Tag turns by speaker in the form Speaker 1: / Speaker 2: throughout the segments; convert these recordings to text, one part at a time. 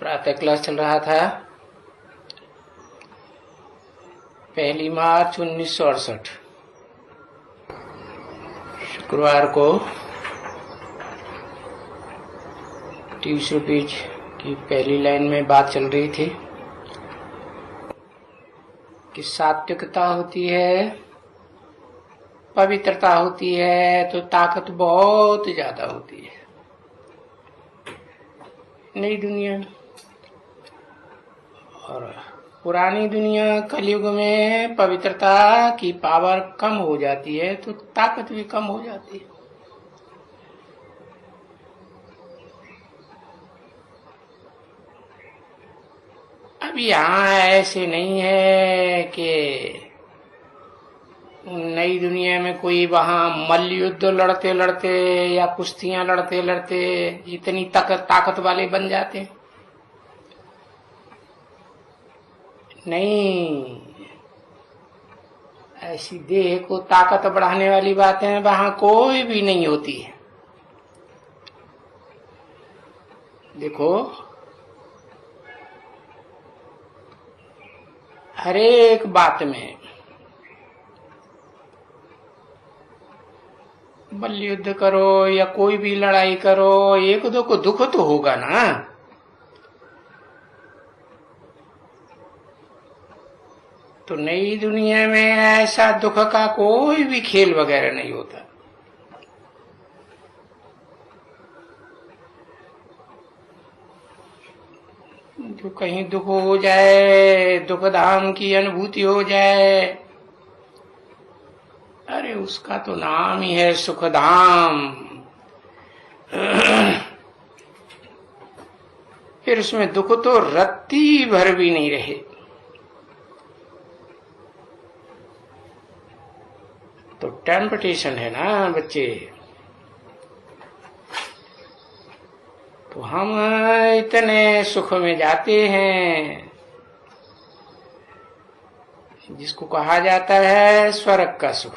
Speaker 1: प्रातः क्लास चल रहा था। 1 मार्च 1968 शुक्रवार को 30 रुपीज की पहली लाइन में बात चल रही थी कि सात्विकता होती है, पवित्रता होती है तो ताकत बहुत ज्यादा होती है। नई दुनिया और पुरानी दुनिया कलयुग में पवित्रता की पावर कम हो जाती है तो ताकत भी कम हो जाती है। अब यहाँ ऐसे नहीं है कि नई दुनिया में कोई वहां मल्ल युद्ध लड़ते लड़ते या कुश्तियां लड़ते लड़ते इतनी ताकत वाले बन जाते हैं। नहीं, ऐसी देह को ताकत बढ़ाने वाली बातें वहां कोई भी नहीं होती है। देखो, हर एक बात में मल्ल युद्ध करो या कोई भी लड़ाई करो, एक दो को दुख तो होगा ना। तो नई दुनिया में ऐसा दुख का कोई भी खेल वगैरह नहीं होता। जो कहीं दुख हो जाए, दुख धाम की अनुभूति हो जाए, अरे उसका तो नाम ही है सुखधाम। फिर उसमें दुख तो रत्ती भर भी नहीं रहे। तो टेम्पटेशन है ना बच्चे। तो हम इतने सुख में जाते हैं जिसको कहा जाता है स्वर्ग का सुख,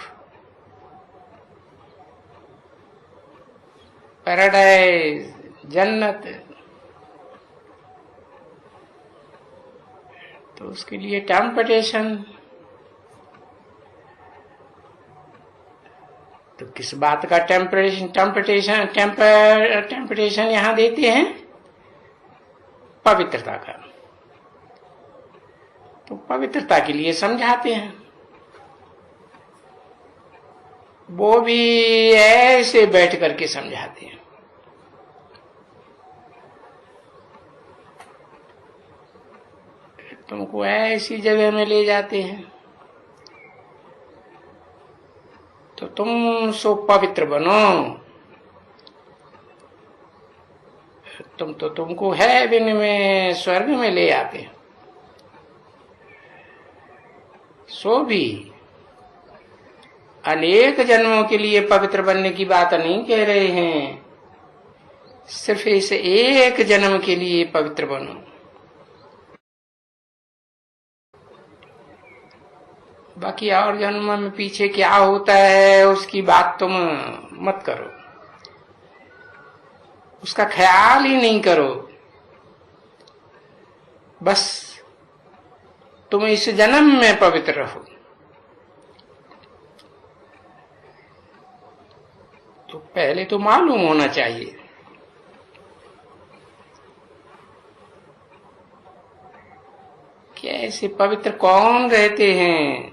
Speaker 1: पैराडाइज, जन्नत। तो उसके लिए टेम्पटेशन। तो किस बात का टेम्पटेशन यहां देते हैं? पवित्रता का। तो पवित्रता के लिए समझाते हैं। वो भी ऐसे बैठ करके समझाते हैं। तुमको ऐसी जगह में ले जाते हैं तो तुम सो पवित्र बनो। तुमको हेवन में, स्वर्ग में ले आते हैं। सो भी अनेक जन्मों के लिए पवित्र बनने की बात नहीं कह रहे हैं, सिर्फ इस एक जन्म के लिए पवित्र बनो। बाकी और जन्म में पीछे क्या होता है उसकी बात तुम मत करो, उसका ख्याल ही नहीं करो। बस तुम इस जन्म में पवित्र रहो। तो पहले तो मालूम होना चाहिए कि ऐसे पवित्र कौन रहते हैं।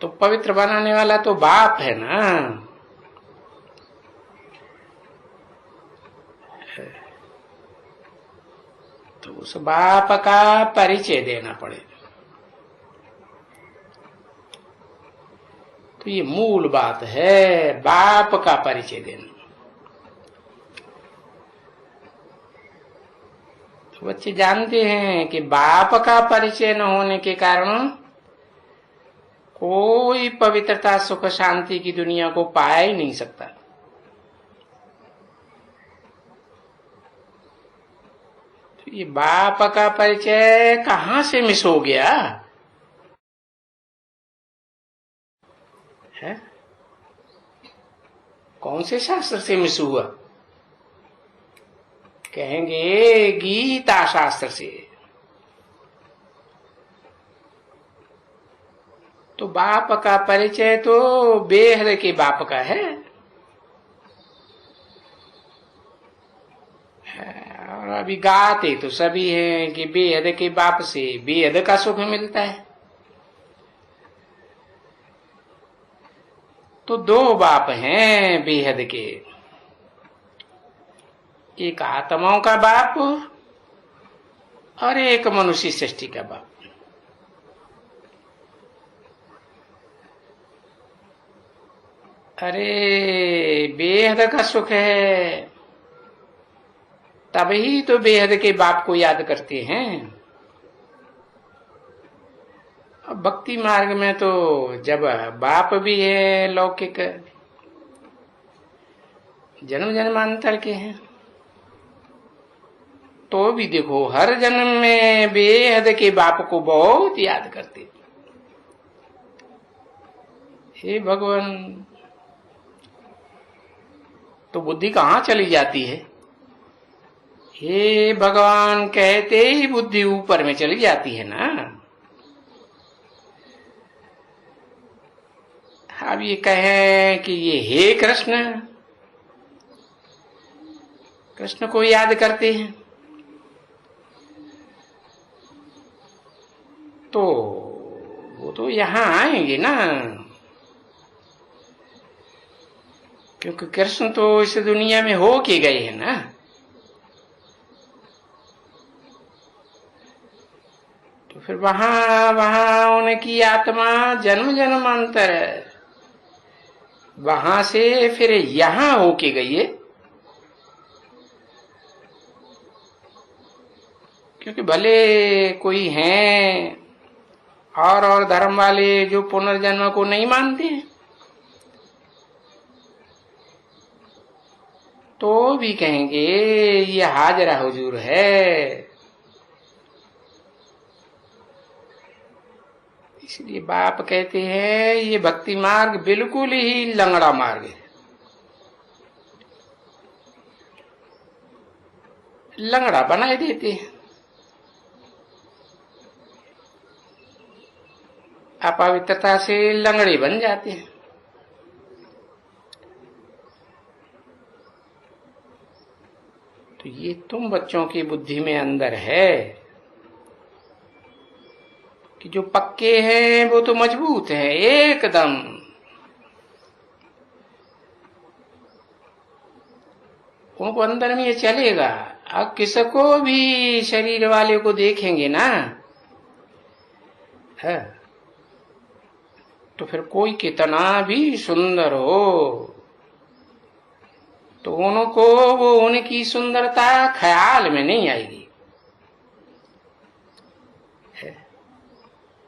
Speaker 1: तो पवित्र बनाने वाला तो बाप है ना। तो उस बाप का परिचय देना पड़ेगा। तो ये मूल बात है, बाप का परिचय देना। तो बच्चे जानते हैं कि बाप का परिचय न होने के कारण कोई पवित्रता, सुख, शांति की दुनिया को पाया ही नहीं सकता। तो ये बाप का परिचय कहां से मिस हो गया है? कौन से शास्त्र से मिस हुआ? कहेंगे गीता शास्त्र से। तो बाप का परिचय तो बेहद के बाप का है। और अभी गाते तो सभी हैं कि बेहद के बाप से बेहद का सुख मिलता है। तो दो बाप हैं बेहद के, एक आत्माओं का बाप और एक मनुष्य सृष्टि का बाप। अरे बेहद का सुख है तभी तो बेहद के बाप को याद करते हैं। अब भक्ति मार्ग में तो जब बाप भी है लौकिक, जन्म जन्मांतर के हैं, तो भी देखो हर जन्म में बेहद के बाप को बहुत याद करते। हे भगवान, तो बुद्धि कहाँ चली जाती है? हे भगवान कहते ही बुद्धि ऊपर में चली जाती है ना। अब ये कहें कि ये हे कृष्ण, कृष्ण को याद करते हैं, तो वो तो यहां आएंगे ना, क्योंकि कृष्ण तो इस दुनिया में हो के गए हैं ना। तो फिर वहां उनकी आत्मा जन्म जन्मांतर है, वहां से फिर यहां होके गई है। क्योंकि भले कोई हैं और धर्म वाले जो पुनर्जन्म को नहीं मानते हैं, तो भी कहेंगे ये हाजरा हुजूर है। इसलिए बाप कहते हैं ये भक्ति मार्ग बिल्कुल ही लंगड़ा मार्ग है। लंगड़ा बनाए देते हैं, अपवित्रता से लंगड़े बन जाते हैं। तो ये तुम बच्चों की बुद्धि में अंदर है कि जो पक्के हैं वो तो मजबूत हैं एकदम। उनको अंदर में ये चलेगा। अब किसको भी शरीर वाले को देखेंगे ना, है तो फिर कोई कितना भी सुंदर हो तो उनको वो उनकी सुंदरता ख्याल में नहीं आएगी।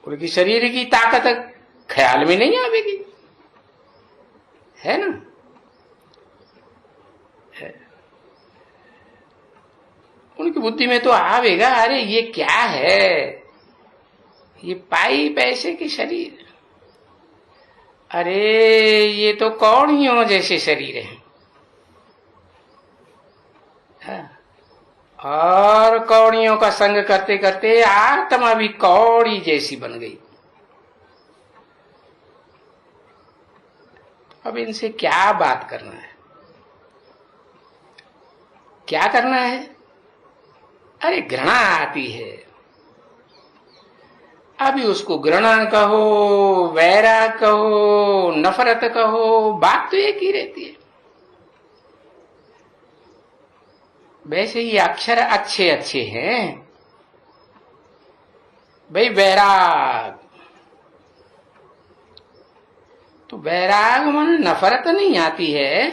Speaker 1: उनकी शरीर की ताकत ख्याल में नहीं आएगी, है ना। है। उनकी बुद्धि में तो आवेगा, अरे ये क्या है, ये पाई पैसे के शरीर, अरे ये तो कौड़ियों जैसे शरीर है। और कौड़ियों का संग करते करते आत्मा भी कौड़ी जैसी बन गई। अब इनसे क्या बात करना है, क्या करना है? अरे घृणा आती है, अभी उसको घृणा कहो, वैराग कहो, नफरत कहो, बात तो एक ही रहती है। वैसे ही अक्षर अच्छे अच्छे हैं भाई। वैराग तो वैराग मन नफरत नहीं आती है,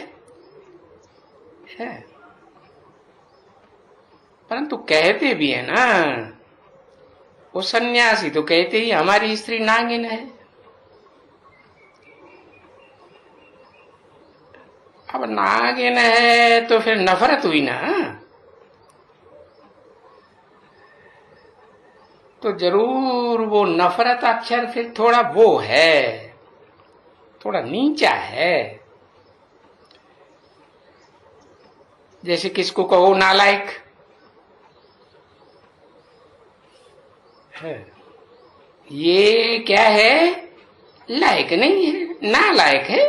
Speaker 1: परंतु कहते भी है ना, वो सन्यासी तो कहते ही हमारी स्त्री नागिन है। अब नागिन है तो फिर नफरत हुई ना, तो जरूर वो नफरत अक्षर फिर थोड़ा वो है, थोड़ा नीचा है। जैसे किसको कहो नालायक, है। ये क्या है? लायक नहीं है, ना लायक है।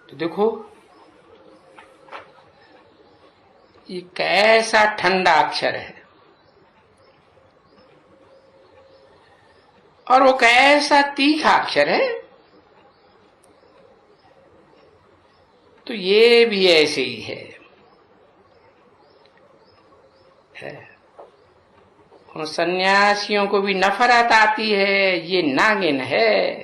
Speaker 1: तो देखो ये कैसा ठंडा अक्षर है और वो कैसा तीखा अक्षर है। तो ये भी ऐसे ही है। उन सन्यासियों को भी नफरत आती है, ये नागिन है,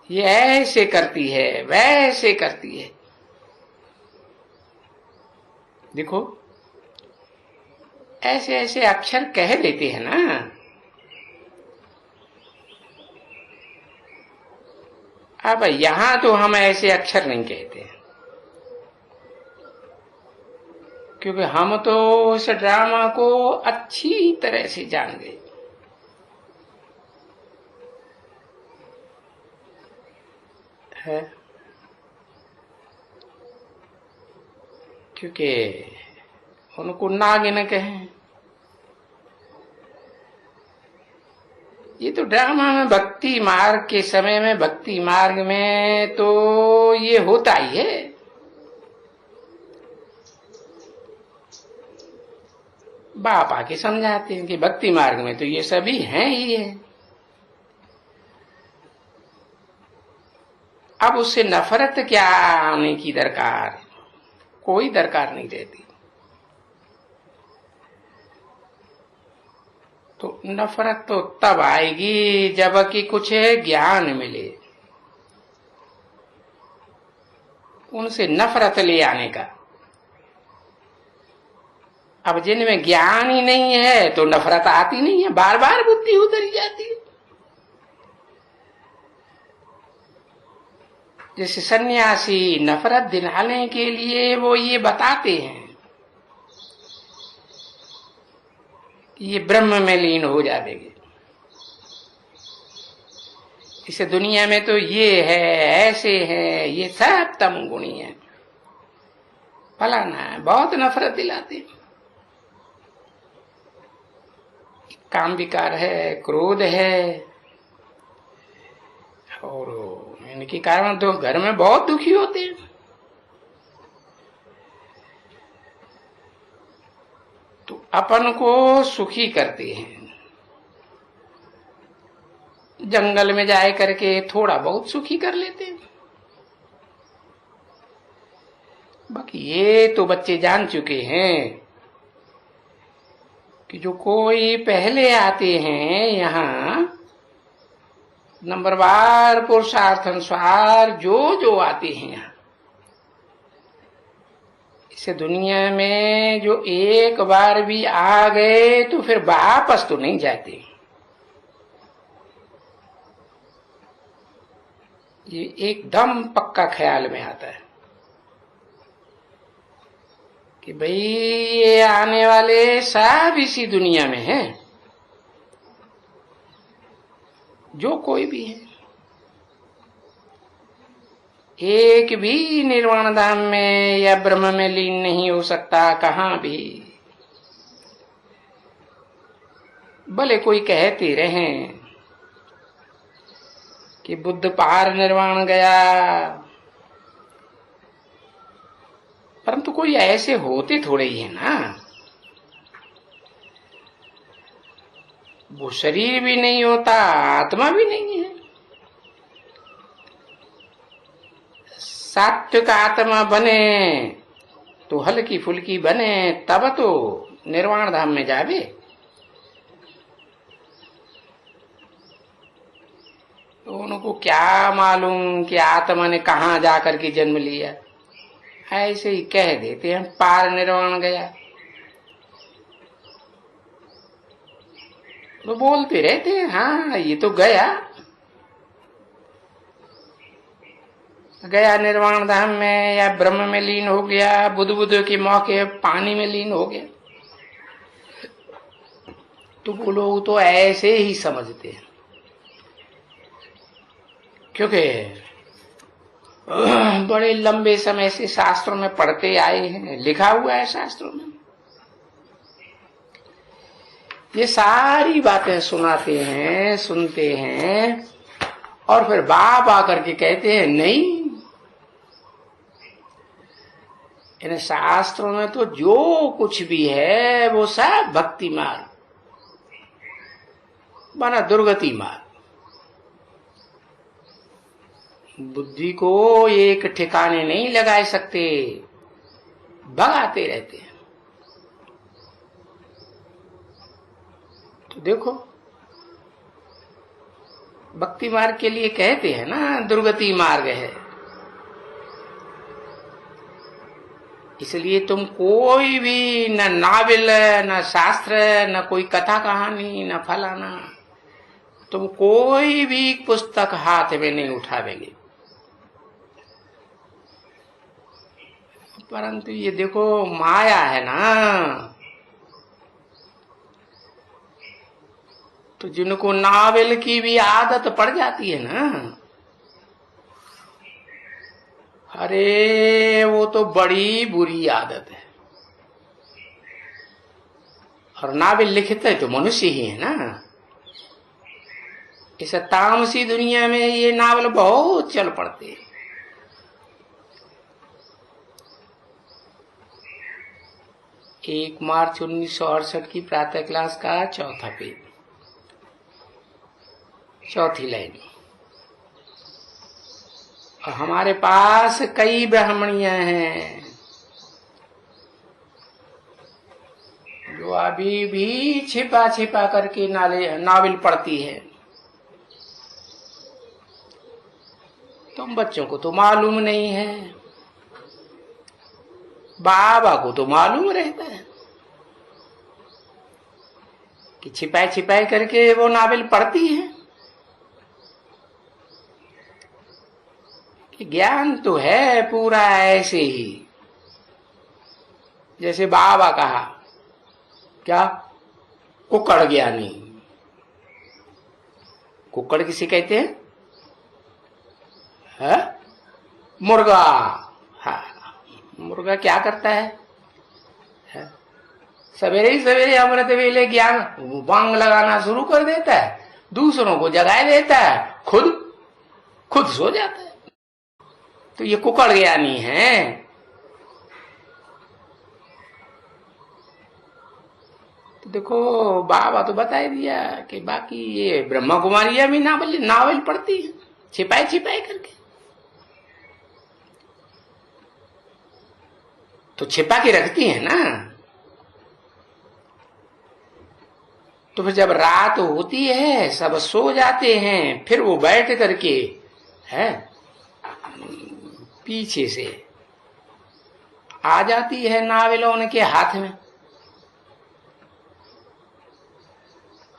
Speaker 1: ये ऐसे करती है, वैसे करती है। देखो ऐसे ऐसे अक्षर कह देते हैं ना। अब यहां तो हम ऐसे अक्षर नहीं कहते, क्योंकि हम तो इस ड्रामा को अच्छी तरह से जान गए। है क्योंकि उनको नागिन कहें। ये तो ड्रामा में भक्ति मार्ग के समय में, भक्ति मार्ग में तो ये होता ही है। बाप आके समझाते हैं कि भक्ति मार्ग में तो ये सभी हैं ही है। अब उससे नफरत क्या आने की दरकार? कोई दरकार नहीं रहती। तो नफरत तो तब आएगी जबकि कुछ ज्ञान मिले। उनसे नफरत ले आने का। अब जिनमें ज्ञान ही नहीं है तो नफरत आती नहीं है, बार बार बुद्धि उधर ही जाती है। जैसे सन्यासी नफरत दिलाने के लिए वो ये बताते हैं कि ये ब्रह्म में लीन हो जाएंगे। इसे दुनिया में तो ये है, ऐसे है, ये सब तम गुणी है, फलाना है, बहुत नफरत दिलाते हैं। काम विकार है, क्रोध है, और इनके कारण तो घर में बहुत दुखी होते हैं। तो अपन को सुखी करते हैं, जंगल में जाए करके थोड़ा बहुत सुखी कर लेते हैं। बाकी ये तो बच्चे जान चुके हैं कि जो कोई पहले आते हैं यहाँ नंबरवार पुरुषार्थ अनुसार जो आते हैं यहाँ, इसे दुनिया में जो एक बार भी आ गए तो फिर वापस तो नहीं जाते। ये एकदम पक्का ख्याल में आता है कि भाई ये आने वाले सब इसी दुनिया में हैं, जो कोई भी है। एक भी निर्वाण धाम में या ब्रह्म में लीन नहीं हो सकता कहां भी। भले कोई कहते रहे कि बुद्ध पार निर्वाण गया, परंतु कोई ऐसे होते थोड़े ही है ना। वो शरीर भी नहीं होता, आत्मा भी नहीं है। सात्विक आत्मा बने तो हल्की फुल्की बने, तब तो निर्वाण धाम में जावे। तो उनको क्या मालूम कि आत्मा ने कहां जाकर के जन्म लिया। ऐसे ही कह देते हैं पार निर्वाण गया, तो बोलते रहते हैं हाँ ये तो गया निर्वाण धाम में या ब्रह्म में लीन हो गया, बुद्ध के मौके पानी में लीन हो गया। तो वो लोग तो ऐसे ही समझते हैं, क्योंकि बड़े लंबे समय से शास्त्रों में पढ़ते आए हैं, लिखा हुआ है शास्त्रों में। ये सारी बातें सुनाते हैं, सुनते हैं, और फिर बाप आकर के कहते हैं नहीं, इन शास्त्रों में तो जो कुछ भी है वो सब भक्ति मार्ग माना दुर्गति मार्ग। बुद्धि को एक ठिकाने नहीं लगा सकते, भगाते रहते हैं। तो देखो, भक्ति मार्ग के लिए कहते हैं ना दुर्गति मार्ग है। इसलिए तुम कोई भी न नावल, न शास्त्र, न कोई कथा कहानी, न फलाना, तुम कोई भी पुस्तक हाथ में नहीं उठावेंगे। परंतु ये देखो माया है ना, तो जिनको नावल की भी आदत पड़ जाती है ना, अरे वो तो बड़ी बुरी आदत है। और नावल लिखते तो मनुष्य ही है ना। इस तामसी दुनिया में ये नावल बहुत चल पड़ते हैं। 1 मार्च 1968 की प्रातः क्लास का 4था पेज, 4थी लाइन। हमारे पास कई ब्राह्मणियां हैं जो अभी भी छिपा छिपा करके नावल पढ़ती है। तुम बच्चों को तो मालूम नहीं है, बाबा को तो मालूम रहता है कि छिपाई छिपाई करके वो नावल पढ़ती है। कि ज्ञान तो है पूरा ऐसे ही, जैसे बाबा कहा क्या, कुक्कड़ ज्ञानी। कुक्कड़ किसे कहते हैं? है? मुर्गा। हाँ, मुर्गा क्या करता है? सवेरे ही सवेरे अमृत वेले ज्ञान बांग लगाना शुरू कर देता है, दूसरों को जगा देता है, खुद सो जाता है। तो ये कुक्कड़ ज्ञानी है। तो देखो बाबा तो बता ही दिया कि बाकी ये ब्रह्मा कुमारियां भी नावल पढ़ती है छिपाई छिपाई करके। तो छिपा के रखती है ना। तो फिर जब रात होती है, सब सो जाते हैं, फिर वो बैठ करके है पीछे से आ जाती है नावल उनके हाथ में।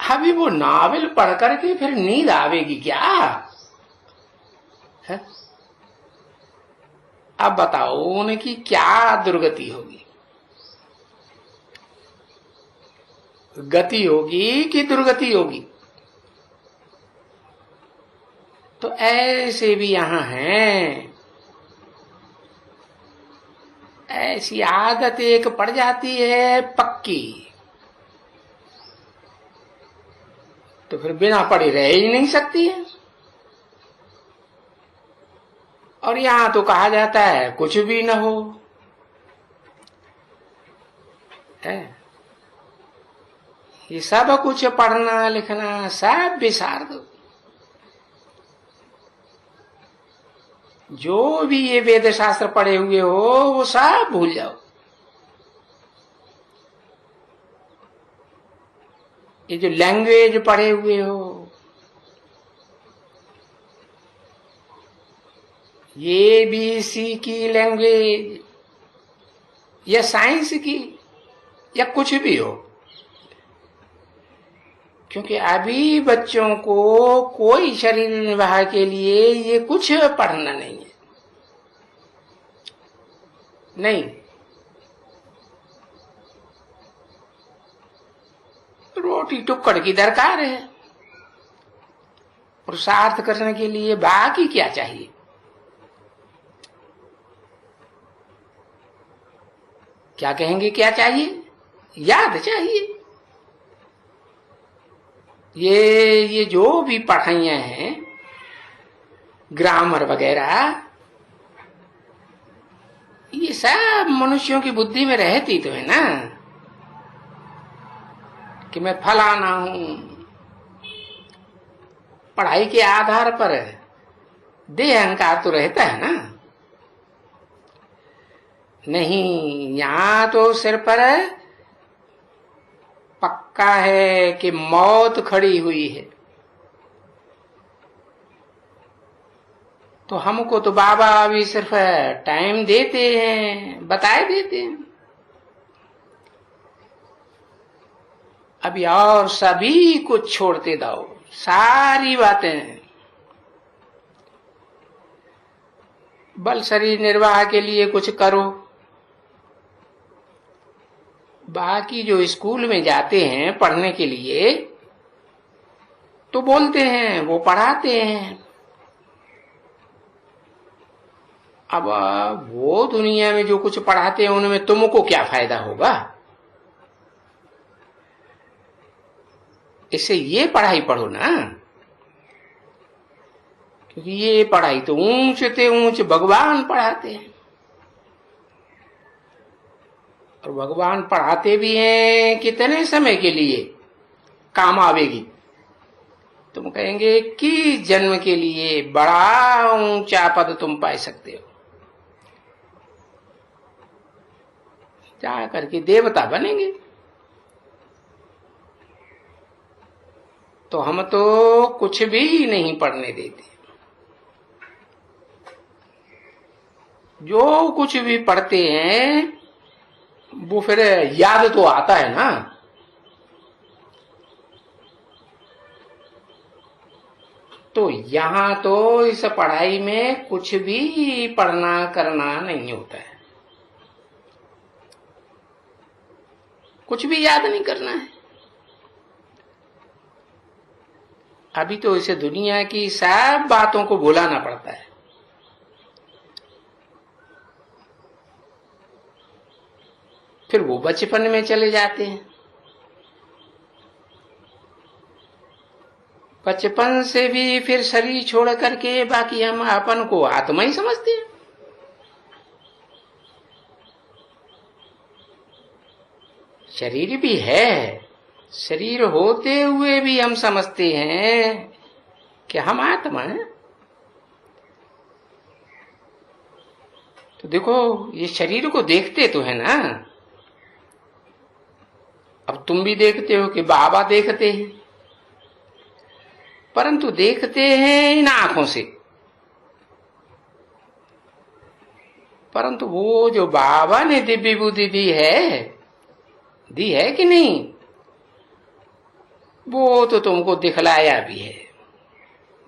Speaker 1: अभी वो नावल पढ़ करके फिर नींद आवेगी क्या है? अब बताओ उनकी क्या दुर्गति होगी, गति होगी कि दुर्गति होगी? तो ऐसे भी यहां हैं, ऐसी आदत एक पड़ जाती है पक्की, तो फिर बिना पढ़े रह ही नहीं सकती है। और यहां तो कहा जाता है कुछ भी न हो है, ये सब कुछ पढ़ना लिखना सब बिसार दो। जो भी ये वेद शास्त्र पढ़े हुए हो वो सब भूल जाओ। ये जो लैंग्वेज पढ़े हुए हो, ये ABC की लैंग्वेज या साइंस की या कुछ भी हो, क्योंकि अभी बच्चों को कोई शरीर निर्वाह के लिए ये कुछ पढ़ना नहीं है। नहीं, रोटी टुक्कड़ की दरकार है। पुरुषार्थ करने के लिए बाकी क्या चाहिए? क्या कहेंगे क्या चाहिए? याद चाहिए। ये जो भी पढ़ाइयां हैं, ग्रामर वगैरह, ये सब मनुष्यों की बुद्धि में रहती तो है ना कि मैं फलाना हूं। पढ़ाई के आधार पर देह अहंकार तो रहता है ना। नहीं, यहां तो सिर पर पक्का है कि मौत खड़ी हुई है। तो हमको तो बाबा अभी सिर्फ टाइम देते हैं, बताए देते हैं। अभी और सभी कुछ छोड़ते जाओ, सारी बातें। बल शरीर निर्वाह के लिए कुछ करो। बाकी जो स्कूल में जाते हैं पढ़ने के लिए, तो बोलते हैं वो पढ़ाते हैं। अब वो दुनिया में जो कुछ पढ़ाते हैं उनमें तुमको क्या फायदा होगा? इससे ये पढ़ाई पढ़ो ना, क्योंकि ये पढ़ाई तो ऊंच से ऊंच भगवान पढ़ाते हैं। और भगवान पढ़ाते भी हैं कितने समय के लिए काम आवेगी। तुम कहेंगे कि जन्म के लिए बड़ा ऊंचा पद तुम पा सकते हो, जा करके देवता बनेंगे। तो हम तो कुछ भी नहीं पढ़ने देते। जो कुछ भी पढ़ते हैं वो फिर याद तो आता है ना। तो यहां तो इस पढ़ाई में कुछ भी पढ़ना करना नहीं होता है, कुछ भी याद नहीं करना है। अभी तो इसे दुनिया की सब बातों को भुलाना पड़ता है। फिर वो बचपन में चले जाते हैं। बचपन से भी फिर शरीर छोड़ करके बाकी हम अपन को आत्मा ही समझते हैं। शरीर भी है, शरीर होते हुए भी हम समझते हैं कि हम आत्मा हैं। तो देखो, ये शरीर को देखते तो है ना। अब तुम भी देखते हो कि बाबा देखते हैं, परंतु देखते हैं इन आंखों से। परंतु वो जो बाबा ने दिव्य बुद्धि दी है कि नहीं, वो तो तुमको दिखलाया भी है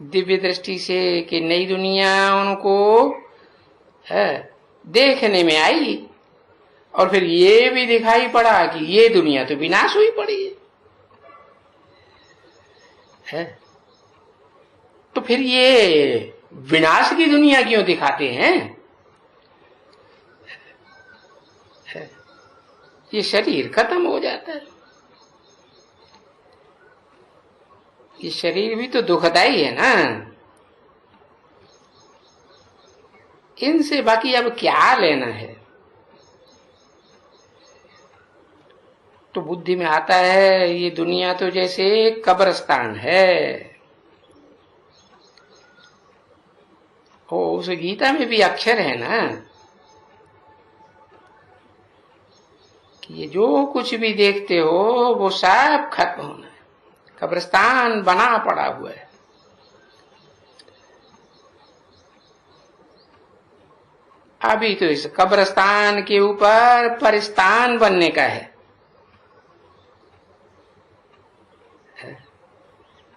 Speaker 1: दिव्य दृष्टि से कि नई दुनिया उनको देखने में आई। और फिर ये भी दिखाई पड़ा कि ये दुनिया तो विनाश हुई पड़ी है। तो फिर ये विनाश की दुनिया क्यों दिखाते हैं? ये शरीर खत्म हो जाता है। ये शरीर भी तो दुखदाई है ना। इनसे बाकी अब क्या लेना है? तो बुद्धि में आता है ये दुनिया तो जैसे कब्रिस्तान है। ओ, उस गीता में भी अक्षर है ना कि ये जो कुछ भी देखते हो वो सब खत्म होना है, कब्रिस्तान बना पड़ा हुआ है। अभी तो इस कब्रिस्तान के ऊपर परिस्तान बनने का है।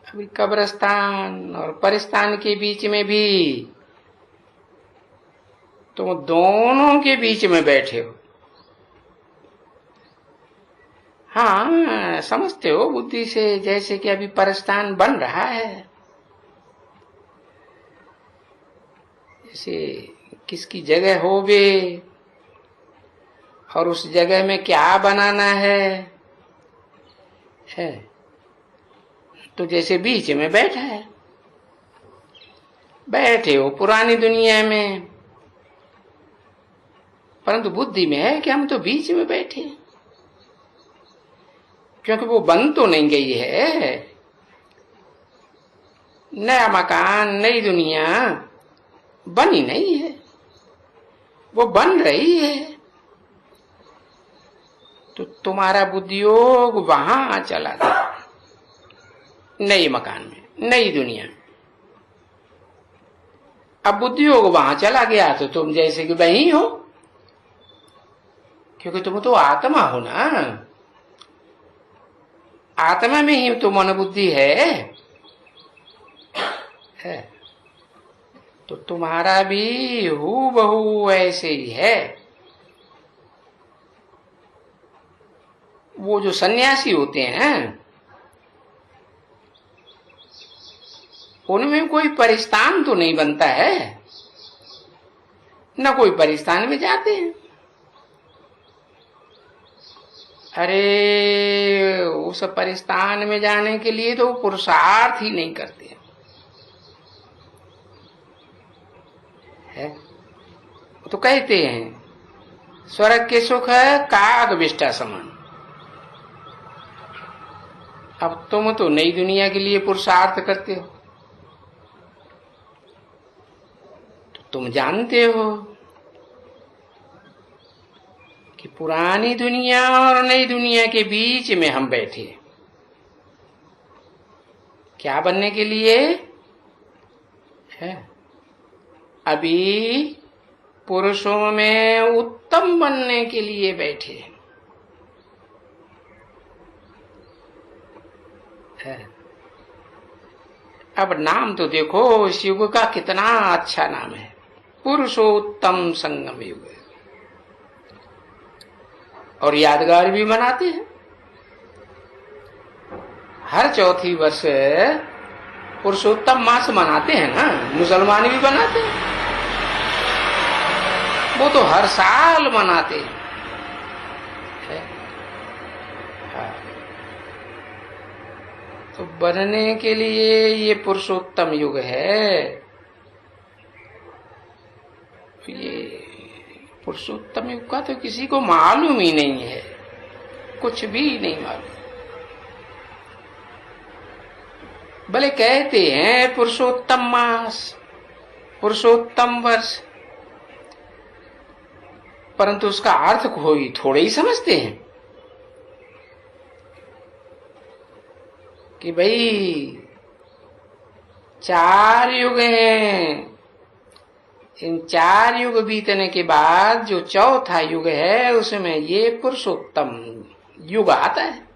Speaker 1: अभी कब्रिस्तान और परिस्तान के बीच में भी तुम दोनों के बीच में बैठे हो। हाँ, समझते हो बुद्धि से जैसे कि अभी परिस्तान बन रहा है। जैसे किसकी जगह हो बे और उस जगह में क्या बनाना है। तो जैसे बीच में बैठा है, बैठे हो पुरानी दुनिया में, परंतु बुद्धि में है कि हम तो बीच में बैठे, क्योंकि वो बन तो नहीं गई है। नया मकान, नई दुनिया बनी नहीं है, वो बन रही है। तो तुम्हारा बुद्धियोग वहां चला गया, नए मकान में, नई दुनिया में। अब बुद्धियोग वहां चला गया तो तुम जैसे कि वही हो, क्योंकि तुम तो आत्मा हो ना। आत्मा में ही तो मन बुद्धि है। तो तुम्हारा भी हूबहू ऐसे ही है। वो जो सन्यासी होते हैं उनमें कोई परिस्थान तो नहीं बनता है, न कोई परिस्थान में जाते हैं। अरे उस परिस्थान में जाने के लिए तो पुरुषार्थ ही नहीं करते है। तो कहते हैं स्वर्ग के सुख काग विष्टा समान। अब तुम तो नई दुनिया के लिए पुरुषार्थ करते हो, तो तुम जानते हो कि पुरानी दुनिया और नई दुनिया के बीच में हम बैठे, क्या बनने के लिए है? अभी पुरुषों में उत्तम बनने के लिए बैठे है। अब नाम तो देखो इस युग का कितना अच्छा नाम है, पुरुषोत्तम संगम युग। और यादगार भी मनाते हैं, हर चौथी वर्ष पुरुषोत्तम मास मनाते हैं ना, मुसलमान भी बनाते हैं, वो तो हर साल मनाते हैं। तो बनने के लिए ये पुरुषोत्तम युग है। ये पुरुषोत्तम युग का तो किसी को मालूम ही नहीं है, कुछ भी नहीं मालूम। भले कहते हैं पुरुषोत्तम मास, पुरुषोत्तम वर्ष, परंतु उसका अर्थ कोई थोड़े ही समझते हैं कि भाई 4 युग हैं, इन 4 युग बीतने के बाद जो चौथा युग है उसमें ये पुरुषोत्तम युग आता है,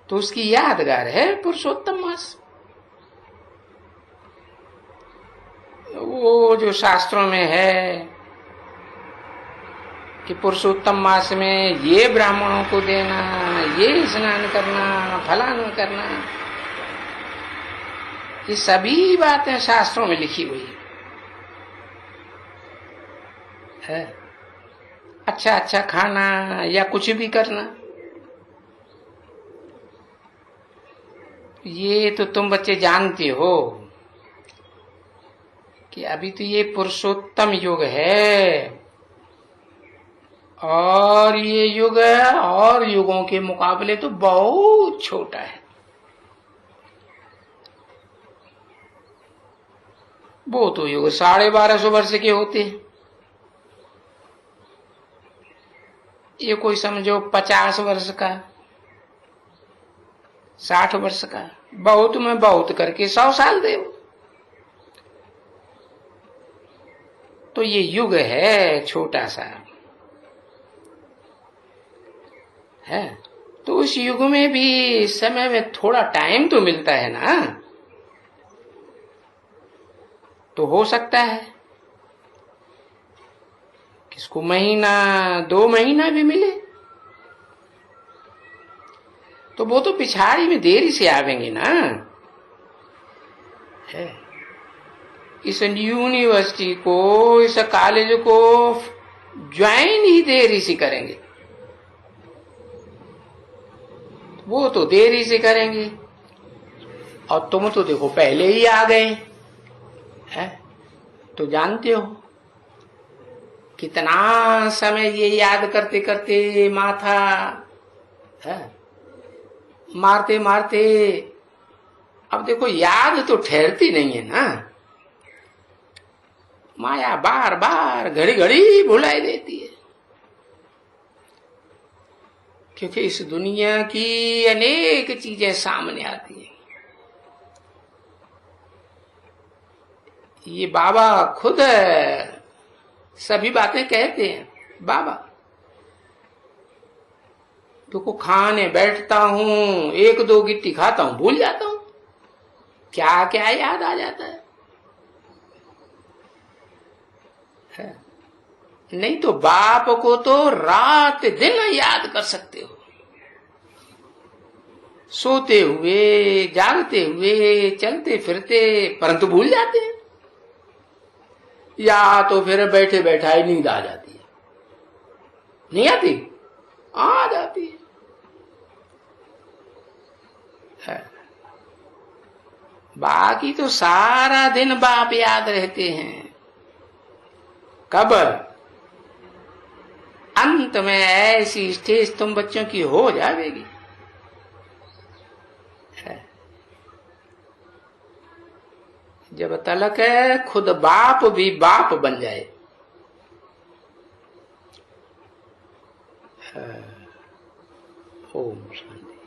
Speaker 1: तो उसकी यादगार है पुरुषोत्तम मास। वो जो शास्त्रों में है कि पुरुषोत्तम मास में ये ब्राह्मणों को देना, ये स्नान करना, फलाना करना, ये सभी बातें शास्त्रों में लिखी हुई है। अच्छा अच्छा खाना या कुछ भी करना, ये तो तुम बच्चे जानते हो कि अभी तो ये पुरुषोत्तम युग है, और ये युग और युगों के मुकाबले तो बहुत छोटा है। वो तो युग 1250 वर्ष के होते हैं, ये कोई समझो 50 वर्ष का, 60 वर्ष का, बहुत में बहुत करके 100 साल दे। तो ये युग है छोटा सा है। तो उस युग में भी समय में थोड़ा टाइम तो मिलता है ना, तो हो सकता है किसको महीना 2 महीना भी मिले, तो वो तो पिछाड़ी में देरी से आवेंगे ना है। इस यूनिवर्सिटी को, इस कॉलेज को ज्वाइन ही देरी से करेंगे, वो तो देरी से करेंगे, और तुम तो देखो पहले ही आ गए हैं। तो जानते हो कितना समय ये याद करते करते माथा है मारते मारते, अब देखो याद तो ठहरती नहीं है ना, माया बार बार घड़ी घड़ी भुलाई देती है, क्योंकि इस दुनिया की अनेक चीजें सामने आती हैं। ये बाबा खुद सभी बातें कहते हैं। बाबा तो खाने बैठता हूं, एक दो गिट्टी खाता हूं, भूल जाता हूं, क्या क्या याद आ जाता है। नहीं तो बाप को तो रात दिन याद कर सकते हो, सोते हुए, जागते हुए, चलते फिरते, परंतु भूल जाते हैं, या तो फिर बैठे बैठा नींद आ जाती है। नहीं आती? आ जाती है। बाकी तो सारा दिन बाप याद रहते हैं। कब? अंत में ऐसी स्टेज तुम बच्चों की हो जाएगी, जब तलक है खुद बाप भी बाप बन जाए। ओम शांति।